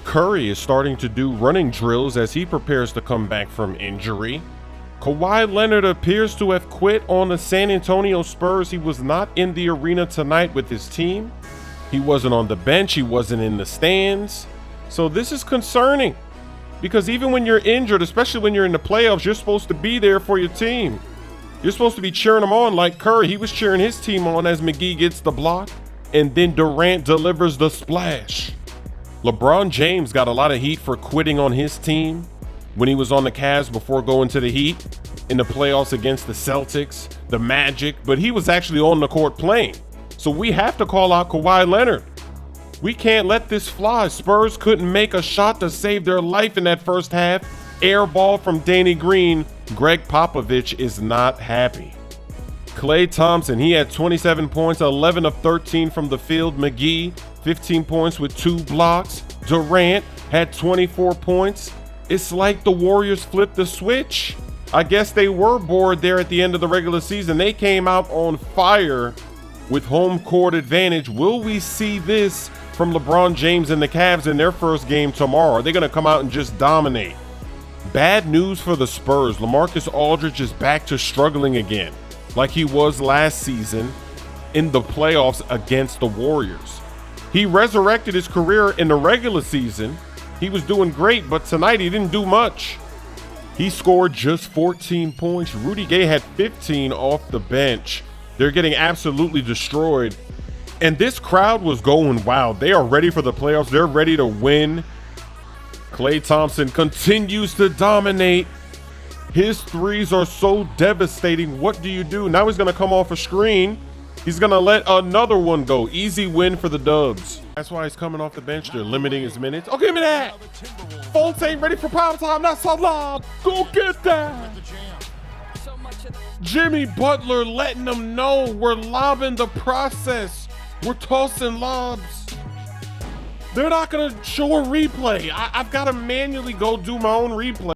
Curry is starting to do running drills as he prepares to come back from injury. Kawhi Leonard appears to have quit on the San Antonio Spurs. He was not in the arena tonight with his team. He wasn't on the bench. He wasn't in the stands. So this is concerning because even when you're injured, especially when you're in the playoffs, you're supposed to be there for your team. You're supposed to be cheering them on like Curry. He was cheering his team on as McGee gets the block and then Durant delivers the splash. LeBron James got a lot of heat for quitting on his team when he was on the Cavs before going to the Heat in the playoffs against the Celtics, the Magic, but he was actually on the court playing. So we have to call out Kawhi Leonard. We can't let this fly. Spurs couldn't make a shot to save their life in that first half. Air ball from Danny Green. Greg Popovich is not happy. Klay Thompson, he had 27 points, 11 of 13 from the field. McGee, 15 points with 2 blocks. Durant had 24 points. It's like the Warriors flipped the switch. I guess they were bored there at the end of the regular season. They came out on fire with home court advantage. Will we see this from LeBron James and the Cavs in their first game tomorrow? Are they going to come out and just dominate? Bad news for the Spurs. LaMarcus Aldridge is back to struggling again, like he was last season in the playoffs against the Warriors. He resurrected his career in the regular season. He was doing great, but tonight he didn't do much. He scored just 14 points. Rudy Gay had 15 off the bench. They're getting absolutely destroyed. And this crowd was going wild. They are ready for the playoffs. They're ready to win. Klay Thompson continues to dominate. His threes are so devastating. What do you do? Now he's going to come off a screen. He's going to let another one go. Easy win for the Dubs. That's why he's coming off the bench. They're limiting his minutes. Oh, give me that. Fulton ready for prime time. That's a lob. Go get that. Jimmy Butler letting them know we're lobbing the process. We're tossing lobs. They're not going to show a replay. I've got to manually go do my own replay.